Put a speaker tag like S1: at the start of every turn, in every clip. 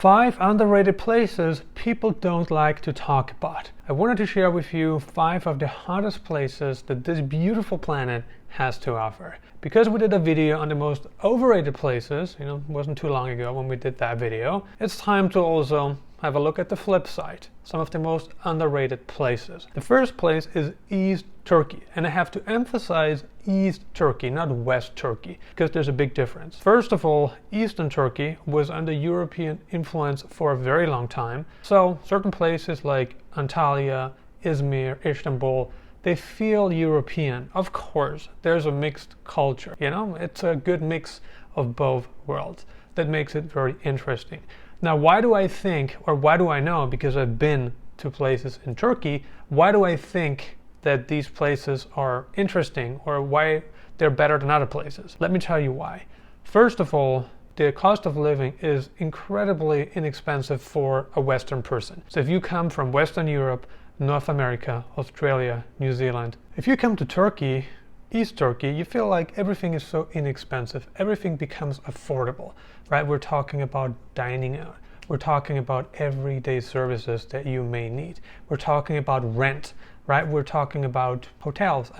S1: 5 underrated places people don't like to talk about. I wanted to share with you 5 of the hottest places that this beautiful planet has to offer. Because we did a video on the most overrated places, it wasn't too long ago when we did that video, it's time to also have a look at the flip side, some of the most underrated places. The first place is East Turkey, and I have to emphasize East Turkey, not West Turkey, because there's a big difference. First of all, Eastern Turkey was under European influence for a very long time, so certain places like Antalya, Izmir, Istanbul, they feel European. Of course, there's a mixed culture, it's a good mix of both worlds that makes it very interesting. Now, why do I think, or why do I know, because I've been to places in Turkey, why do I think that these places are interesting or why they're better than other places? Let me tell you why. First of all, the cost of living is incredibly inexpensive for a Western person. So if you come from Western Europe, North America, Australia, New Zealand, if you come to Turkey, East Turkey, you feel like everything is so inexpensive. Everything becomes affordable, right? We're talking about dining out. We're talking about everyday services that you may need. We're talking about rent, right? We're talking about hotels.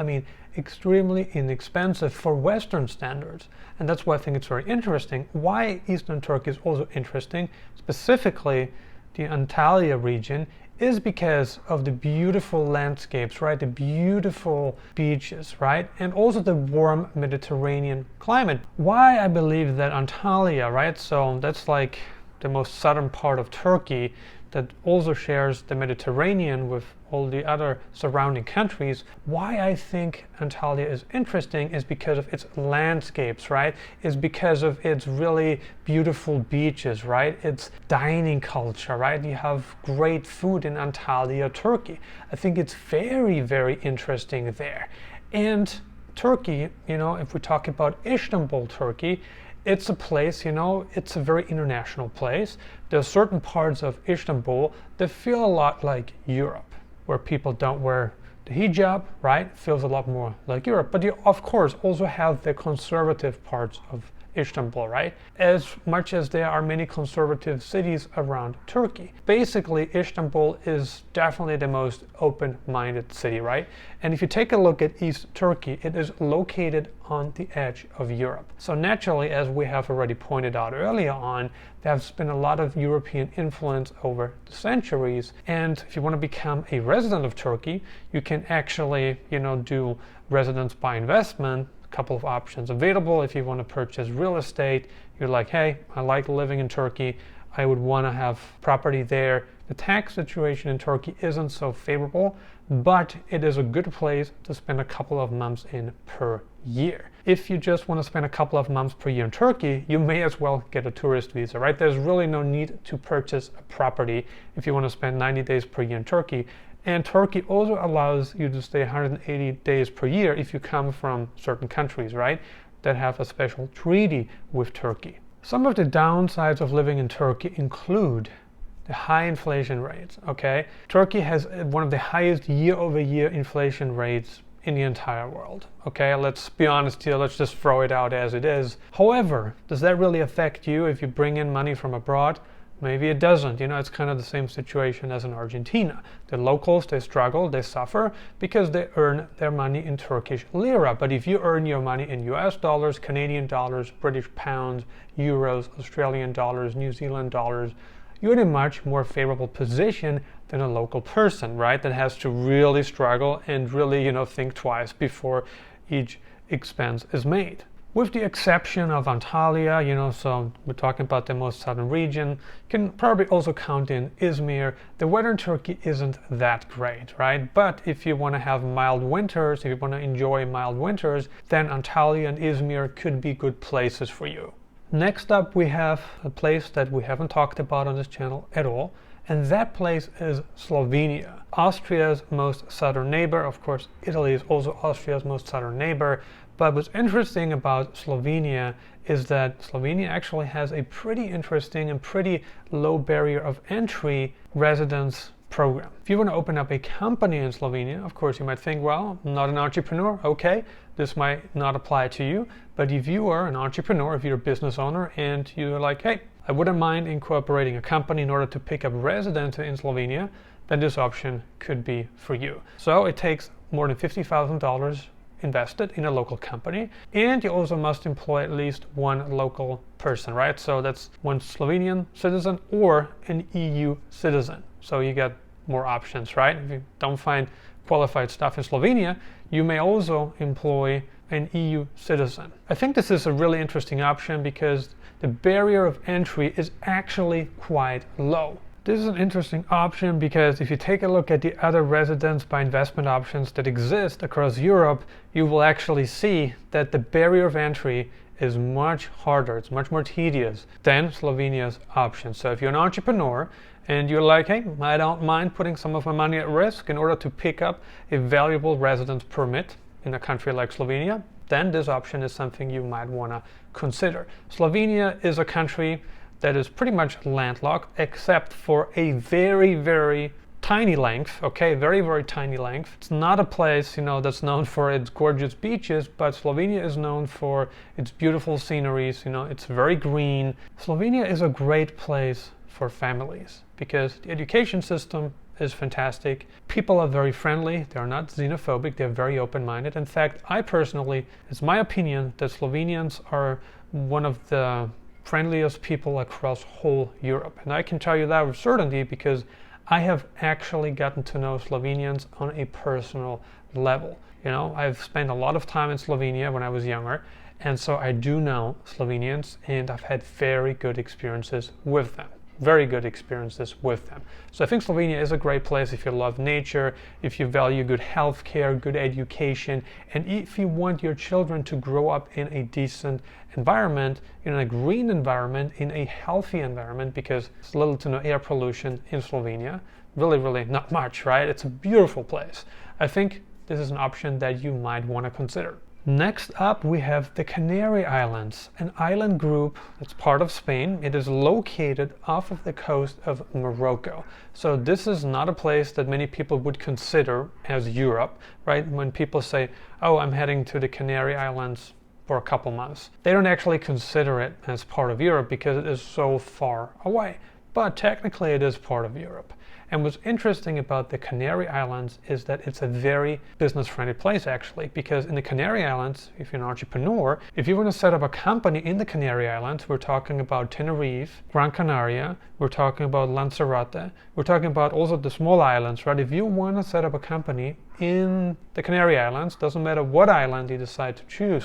S1: Extremely inexpensive for Western standards. And that's why I think it's very interesting. Why Eastern Turkey is also interesting, specifically the Antalya region, is because of the beautiful landscapes, right? The beautiful beaches, right? And also the warm Mediterranean climate. Why I believe that Antalya, right? So that's like the most southern part of Turkey that also shares the Mediterranean with all the other surrounding countries. Why I think Antalya is interesting is because of its landscapes, right? Is because of its really beautiful beaches, right? Its dining culture, right? You have great food in Antalya, Turkey. I think it's very, very interesting there. And Turkey, if we talk about Istanbul, Turkey, it's a place, it's a very international place. There are certain parts of Istanbul that feel a lot like Europe, where people don't wear the hijab, right? Feels a lot more like Europe. But you, of course, also have the conservative parts of Istanbul, right? As much as there are many conservative cities around Turkey. Basically, Istanbul is definitely the most open-minded city, right? And if you take a look at East Turkey, it is located on the edge of Europe. So naturally, as we have already pointed out earlier on, there's been a lot of European influence over the centuries. And if you want to become a resident of Turkey, you can actually, do residence by investment. Couple of options available. If you want to purchase real estate, you're like, hey, I like living in Turkey, I would want to have property there. The tax situation in Turkey isn't so favorable, but it is a good place to spend a couple of months in per year. If you just want to spend a couple of months per year in Turkey, you may as well get a tourist visa, right? There's really no need to purchase a property if you want to spend 90 days per year in Turkey. And Turkey also allows you to stay 180 days per year if you come from certain countries, right, that have a special treaty with Turkey. Some of the downsides of living in Turkey include the high inflation rates, okay? Turkey has one of the highest year-over-year inflation rates in the entire world, okay? Let's be honest here, let's just throw it out as it is. However, does that really affect you if you bring in money from abroad? Maybe it doesn't. It's kind of the same situation as in Argentina. The locals, they struggle, they suffer because they earn their money in Turkish lira. But if you earn your money in US dollars, Canadian dollars, British pounds, euros, Australian dollars, New Zealand dollars, you're in a much more favorable position than a local person, right? That has to really struggle and really, think twice before each expense is made. With the exception of Antalya, so we're talking about the most southern region, you can probably also count in Izmir. The weather in Turkey isn't that great, right? But if you want to have mild winters, if you want to enjoy mild winters, then Antalya and Izmir could be good places for you. Next up, we have a place that we haven't talked about on this channel at all, and that place is Slovenia, Austria's most southern neighbor. Of course, Italy is also Austria's most southern neighbor. But what's interesting about Slovenia is that Slovenia actually has a pretty interesting and pretty low barrier of entry residence program. If you want to open up a company in Slovenia, of course you might think, well, I'm not an entrepreneur, okay, this might not apply to you. But if you are an entrepreneur, if you're a business owner and you're like, hey, I wouldn't mind incorporating a company in order to pick up residency in Slovenia, then this option could be for you. So it takes more than $50,000 invested in a local company, and you also must employ at least one local person, right? So that's one Slovenian citizen or an EU citizen. So you get more options, right? If you don't find qualified staff in Slovenia, you may also employ an EU citizen. I think this is a really interesting option because the barrier of entry is actually quite low. This is an interesting option because if you take a look at the other residence by investment options that exist across Europe, you will actually see that the barrier of entry is much harder, it's much more tedious than Slovenia's option. So if you're an entrepreneur and you're like, hey, I don't mind putting some of my money at risk in order to pick up a valuable residence permit in a country like Slovenia, then this option is something you might want to consider. Slovenia is a country that is pretty much landlocked except for a very, very tiny length, okay, very, very tiny length. It's not a place, that's known for its gorgeous beaches, but Slovenia is known for its beautiful sceneries, it's very green. Slovenia is a great place for families because the education system is fantastic. People are very friendly, they're not xenophobic, they're very open-minded. In fact, it's my opinion that Slovenians are one of the friendliest people across whole Europe. And I can tell you that with certainty because I have actually gotten to know Slovenians on a personal level. I've spent a lot of time in Slovenia when I was younger, and so I do know Slovenians and I've had very good experiences with them. Very good experiences with them. So I think Slovenia is a great place if you love nature, if you value good healthcare, good education, and if you want your children to grow up in a decent environment, in a green environment, in a healthy environment, because there's little to no air pollution in Slovenia. Really, really not much, right? It's a beautiful place. I think this is an option that you might want to consider. Next up, we have the Canary Islands, an island group that's part of Spain. It is located off of the coast of Morocco. So this is not a place that many people would consider as Europe, right? When people say, oh, I'm heading to the Canary Islands for a couple months, they don't actually consider it as part of Europe because it is so far away. But technically it is part of Europe. And what's interesting about the Canary Islands is that it's a very business-friendly place actually, because in the Canary Islands, if you're an entrepreneur, if you want to set up a company in the Canary Islands, we're talking about Tenerife, Gran Canaria, we're talking about Lanzarote, we're talking about also the small islands, right? If you want to set up a company in the Canary Islands, doesn't matter what island you decide to choose,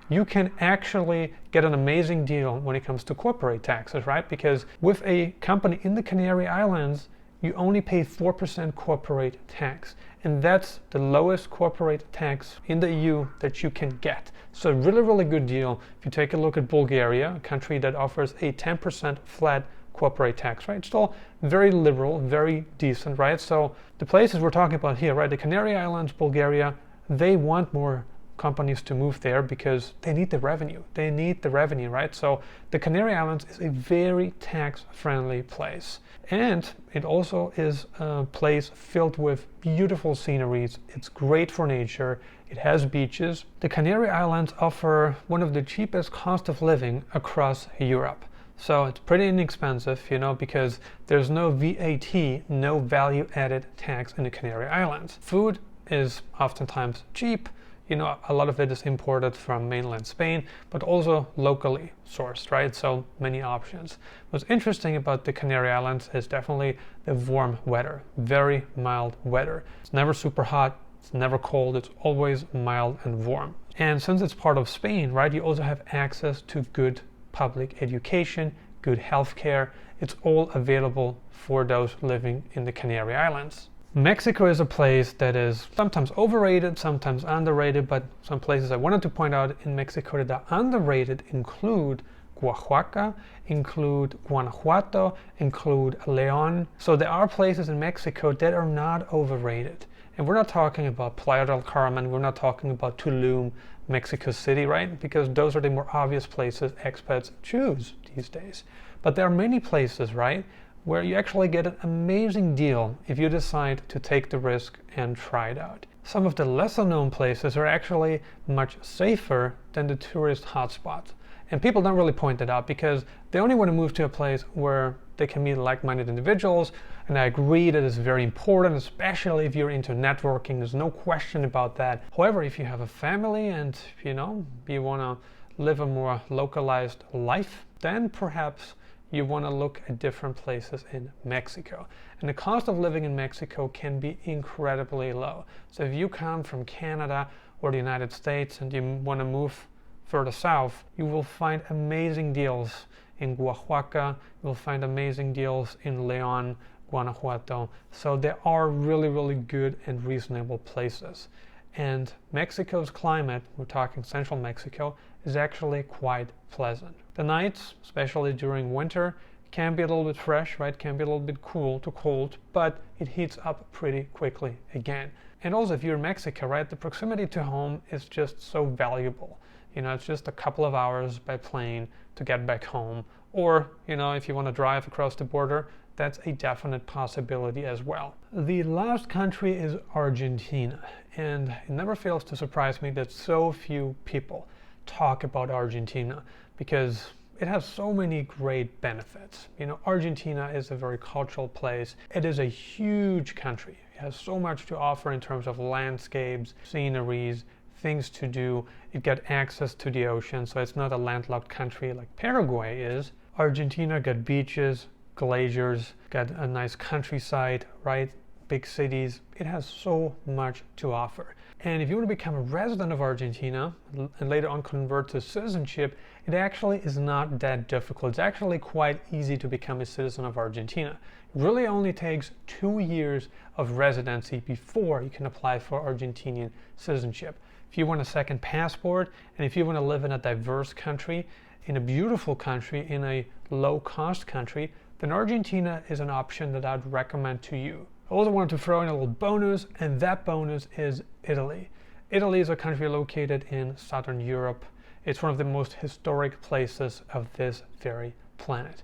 S1: you can actually get an amazing deal when it comes to corporate taxes, right? Because with a company in the Canary Islands, you only pay 4% corporate tax. And that's the lowest corporate tax in the EU that you can get. So really, really good deal. If you take a look at Bulgaria, a country that offers a 10% flat corporate tax, right? Still very liberal, very decent, right? So the places we're talking about here, right? The Canary Islands, Bulgaria, they want more companies to move there because they need the revenue. They need the revenue, right? So the Canary Islands is a very tax-friendly place. And it also is a place filled with beautiful sceneries. It's great for nature. It has beaches. The Canary Islands offer one of the cheapest cost of living across Europe. So it's pretty inexpensive, because there's no VAT, no value-added tax in the Canary Islands. Food is oftentimes cheap. A lot of it is imported from mainland Spain, but also locally sourced, right? So many options. What's interesting about the Canary Islands is definitely the warm weather, very mild weather. It's never super hot, it's never cold, it's always mild and warm. And since it's part of Spain, right, you also have access to good public education, good healthcare. It's all available for those living in the Canary Islands. Mexico is a place that is sometimes overrated, sometimes underrated, but some places I wanted to point out in Mexico that are underrated include Oaxaca, include Guanajuato, include León. So there are places in Mexico that are not overrated. And we're not talking about Playa del Carmen, we're not talking about Tulum, Mexico City, right? Because those are the more obvious places expats choose these days. But there are many places, right, where you actually get an amazing deal if you decide to take the risk and try it out. Some of the lesser known places are actually much safer than the tourist hotspots. And people don't really point that out because they only want to move to a place where they can meet like-minded individuals. And I agree that is very important, especially if you're into networking. There's no question about that. However, if you have a family and you want to live a more localized life, then perhaps you want to look at different places in Mexico. And the cost of living in Mexico can be incredibly low. So if you come from Canada or the United States and you want to move further south, you will find amazing deals in Oaxaca, you'll find amazing deals in León, Guanajuato. So there are really, really good and reasonable places. And Mexico's climate, we're talking central Mexico, is actually quite pleasant. The nights, especially during winter, can be a little bit fresh, right? Can be a little bit cool to cold, but it heats up pretty quickly again. And also if you're in Mexico, right, the proximity to home is just so valuable. It's just a couple of hours by plane to get back home. Or, if you want to drive across the border, that's a definite possibility as well. The last country is Argentina. And it never fails to surprise me that so few people talk about Argentina because it has so many great benefits. Argentina is a very cultural place. It is a huge country. It has so much to offer in terms of landscapes, sceneries, things to do. It got access to the ocean, so it's not a landlocked country like Paraguay is. Argentina got beaches, glaciers, got a nice countryside, right? Big cities. It has so much to offer. And if you want to become a resident of Argentina and later on convert to citizenship, it actually is not that difficult. It's actually quite easy to become a citizen of Argentina. It really only takes 2 years of residency before you can apply for Argentinian citizenship. If you want a second passport and if you want to live in a diverse country, in a beautiful country, in a low-cost country, then Argentina is an option that I'd recommend to you. I also wanted to throw in a little bonus, and that bonus is Italy. Italy is a country located in southern Europe. It's one of the most historic places of this very planet.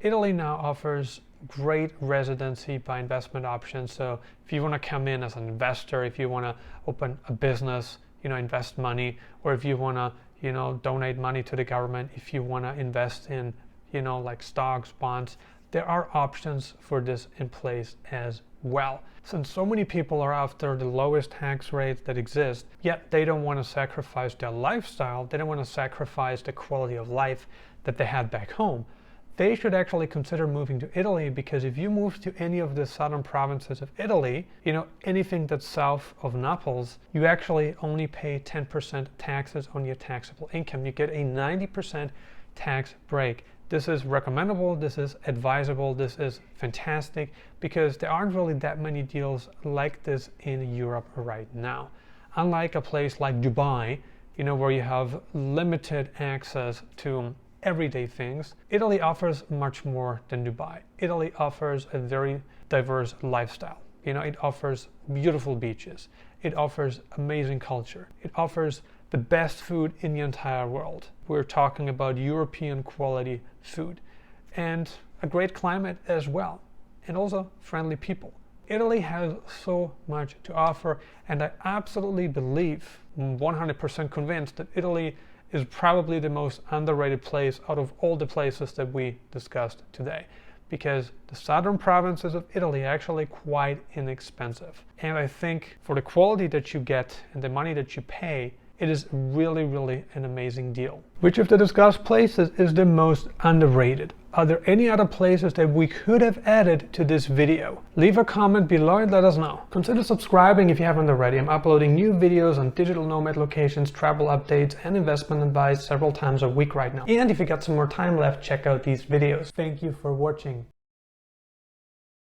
S1: Italy now offers great residency by investment options. So if you want to come in as an investor, if you want to open a business, invest money, or if you want to, donate money to the government, if you want to invest in, like stocks, bonds, there are options for this in place as well. Since so many people are after the lowest tax rates that exist, yet they don't want to sacrifice their lifestyle, they don't want to sacrifice the quality of life that they had back home, they should actually consider moving to Italy, because if you move to any of the southern provinces of Italy, anything that's south of Naples, you actually only pay 10% taxes on your taxable income. You get a 90% tax break. This is recommendable, this is advisable, this is fantastic, because there aren't really that many deals like this in Europe right now. Unlike a place like Dubai, where you have limited access to everyday things, Italy offers much more than Dubai. Italy offers a very diverse lifestyle. It offers beautiful beaches. It offers amazing culture. It offers the best food in the entire world. We're talking about European quality food and a great climate as well, and also friendly people. Italy has so much to offer, and I absolutely believe, 100% convinced, that Italy is probably the most underrated place out of all the places that we discussed today, because the southern provinces of Italy are actually quite inexpensive. And I think for the quality that you get and the money that you pay, it is really, really an amazing deal. Which of the discussed places is the most underrated? Are there any other places that we could have added to this video? Leave a comment below and let us know. Consider subscribing if you haven't already. I'm uploading new videos on digital nomad locations, travel updates, and investment advice several times a week right now. And if you got some more time left, check out these videos. Thank you for watching.